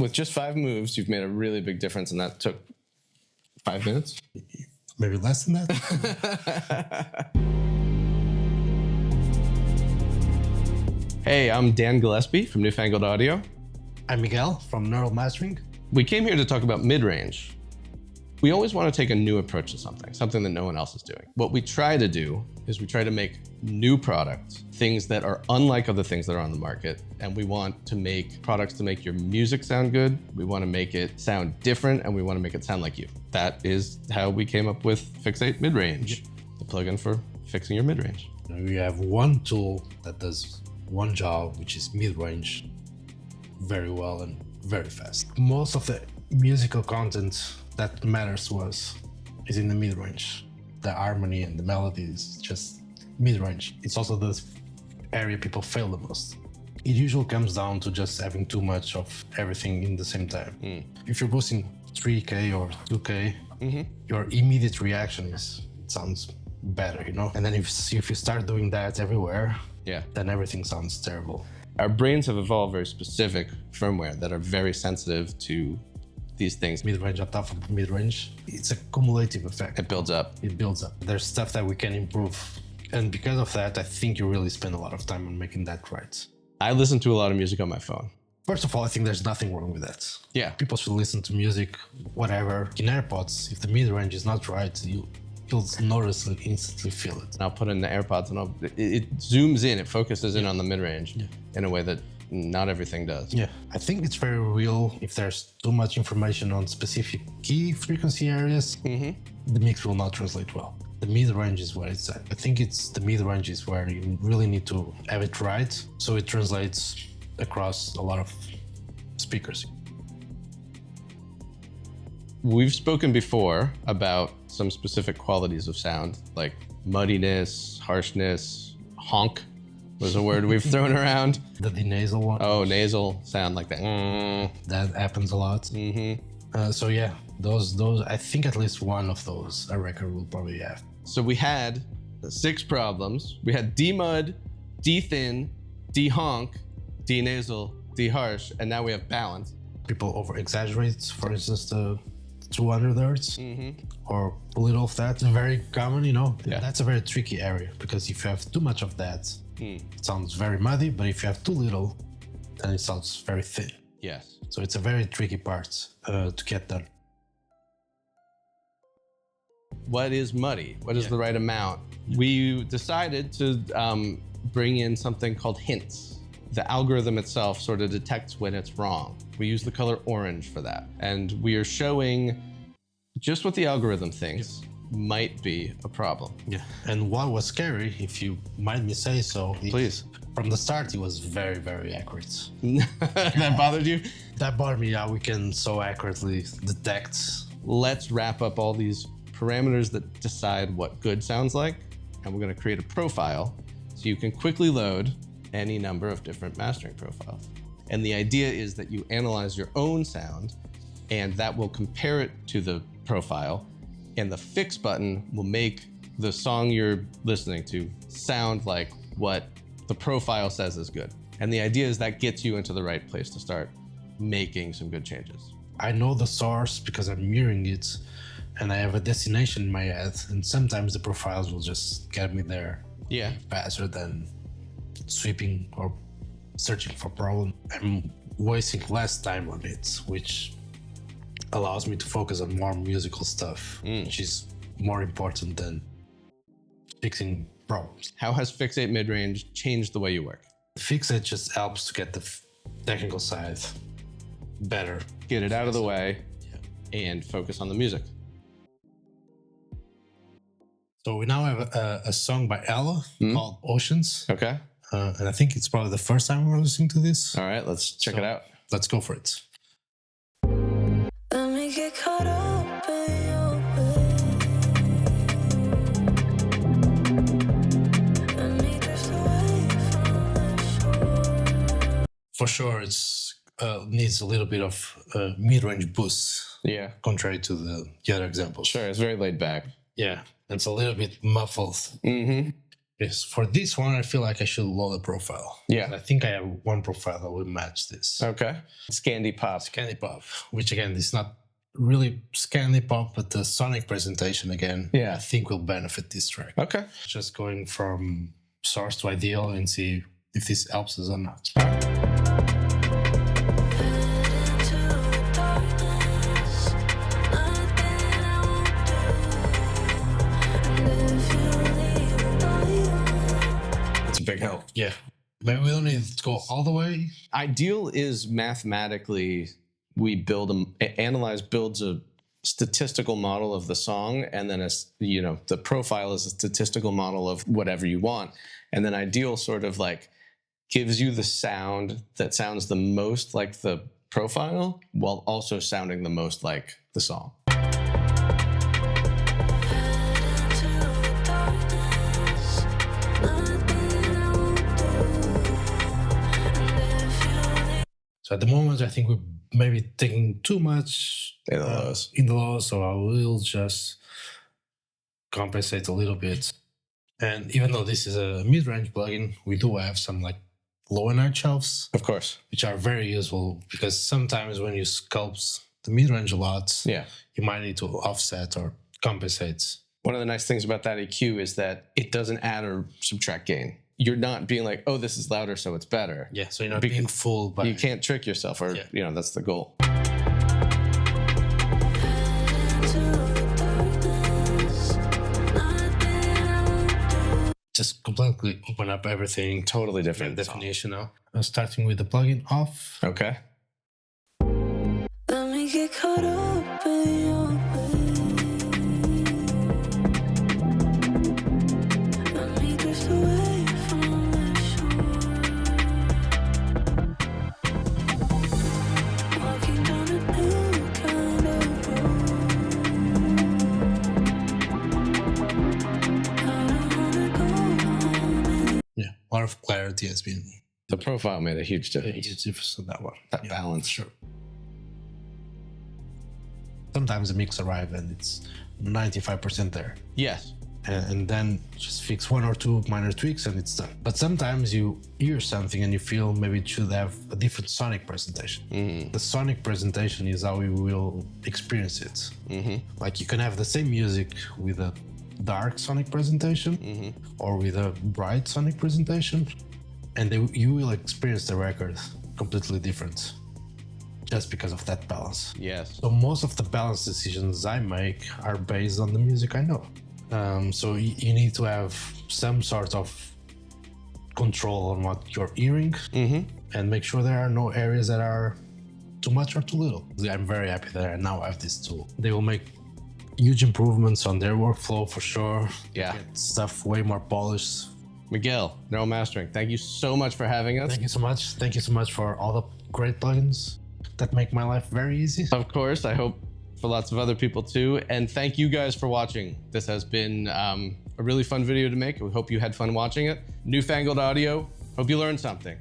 With just 5 moves, you've made a really big difference, and that took 5 minutes? Maybe less than that. Hey, I'm Dan Gillespie from Newfangled Audio. I'm Miguel from Knurl Mastering. We came here to talk about midrange. We always want to take a new approach to something that no one else is doing. What we try to do is we try to make new products, things that are unlike other things that are on the market. And we want to make products to make your music sound good. We want to make it sound different, and we want to make it sound like you. That is how we came up with Fixate Midrange, the plugin for fixing your midrange. We have one tool that does one job, which is midrange, very well and very fast. Most of the musical content that matters to us is in the midrange. The harmony and the melody is just midrange. It's also the area people fail the most. It usually comes down to just having too much of everything in the same time. If you're boosting 3K or 2K, your immediate reaction is, it sounds better, you know? And then if you start doing that everywhere, then everything sounds terrible. Our brains have evolved very specific firmware that are very sensitive to these things. Midrange on top of midrange, it's a cumulative effect. It builds up. It builds up. There's stuff that we can improve. And because of that, I think you really spend a lot of time on making that right. I listen to a lot of music on my phone. First of all, I think there's nothing wrong with that. Yeah. People should listen to music, whatever. In AirPods, if the midrange is not right, you'll noticeably instantly feel it. I'll put in the AirPods and it zooms in, it focuses in on the midrange in a way that not everything does. Yeah, I think it's very real. If there's too much information on specific key frequency areas, the mix will not translate well. The mid-range is where it's at. I think it's the mid-range is where you really need to have it right, so it translates across a lot of speakers. We've spoken before about some specific qualities of sound, like muddiness, harshness, honk was a word we've thrown around. The nasal one. Oh, nasal sound like that. That happens a lot. So yeah, those I think at least one of those a record will probably have. So we had 6 problems. We had D-mud, D-thin, D-honk, D-nasal, D-harsh, and now we have balance. People over-exaggerate, for instance, the 200 hertz or a little of that. It's very common, you know. Yeah. That's a very tricky area because if you have too much of that, it sounds very muddy, but if you have too little, then it sounds very thin. Yes. So it's a very tricky part to get done. What is muddy? What is the right amount? We decided to bring in something called hints. The algorithm itself sort of detects when it's wrong. We use the color orange for that. And we are showing just what the algorithm thinks might be a problem. Yeah, and what was scary, if you mind me say so, Please. From the start, it was very, very accurate. That bothered you? That bothered me, how we can so accurately detect. Let's wrap up all these parameters that decide what good sounds like, and we're gonna create a profile so you can quickly load any number of different mastering profiles. And the idea is that you analyze your own sound, and that will compare it to the profile, and the fix button will make the song you're listening to sound like what the profile says is good. And the idea is that gets you into the right place to start making some good changes. I know the source because I'm mirroring it, and I have a destination in my head, and sometimes the profiles will just get me there faster than sweeping or searching for problem. I'm wasting less time on it, which allows me to focus on more musical stuff, which is more important than fixing problems. How has Fixate Midrange changed the way you work? Fixate just helps to get the technical side better. Get it out of the way and focus on the music. So we now have a song by Ella called Oceans. Okay. And I think it's probably the first time we're listening to this. All right, let's check it out. Let's go for it. Let me get caught up in your way. Let me drift away from the shore. For sure, it's needs a little bit of mid-range boost. Yeah. Contrary to the other examples. Sure, it's very laid back. Yeah, it's a little bit muffled. Mm-hmm. Yes, for this one, I feel like I should load a profile. Yeah. I think I have one profile that will match this. Okay. Scandy Pop. Scandy Pop, which again is not really Scandy Pop, but the sonic presentation again, Yeah. I think will benefit this track. Okay. Just going from source to ideal and see if this helps us or not. It's a big help. Yeah. Maybe we don't need to go all the way. Ideal is mathematically we analyze builds a statistical model of the song, and then the profile is a statistical model of whatever you want, and then ideal sort of like gives you the sound that sounds the most like the profile while also sounding the most like the song. So at the moment, I think we're maybe taking too much In the lows. in the lows, so I will just compensate a little bit. And even though this is a mid-range plugin, we do have some like low energy shelves, Of course. which are very useful because sometimes when you sculpt the mid-range a lot, Yeah. you might need to offset or compensate. One of the nice things about that EQ is that it doesn't add or subtract gain. You're not being like, oh, this is louder, so it's better. Yeah, so you're not Because being fooled by You can't trick yourself, or Yeah. that's the goal. just completely open up everything. Totally different Definition now. Starting with the plugin off. Okay. Let me get caught up in your way. Let me drift away from the shore. Walking down a new kind of road. I don't wanna go home. Yeah, a lot of clarity has been The profile made a huge a difference. huge difference on that one. That balance. Sure. Sometimes the mix arrives and it's 95% there. Yes. And then just fix one or two minor tweaks and it's done. But sometimes you hear something and you feel maybe it should have a different sonic presentation. The sonic presentation is how you will experience it. Like you can have the same music with a dark sonic presentation or with a bright sonic presentation, and you will experience the record completely different just because of that balance. Yes. So most of the balance decisions I make are based on the music I know. So you need to have some sort of control on what you're hearing and make sure there are no areas that are too much or too little. I'm very happy that I now have this tool. They will make huge improvements on their workflow for sure. Yeah. Get stuff way more polished. Miguel, Knurl Mastering, thank you so much for having us. Thank you so much. Thank you so much for all the great plugins that make my life very easy. Of course, I hope for lots of other people too. And thank you guys for watching. This has been a really fun video to make. We hope you had fun watching it. Newfangled Audio. Hope you learned something.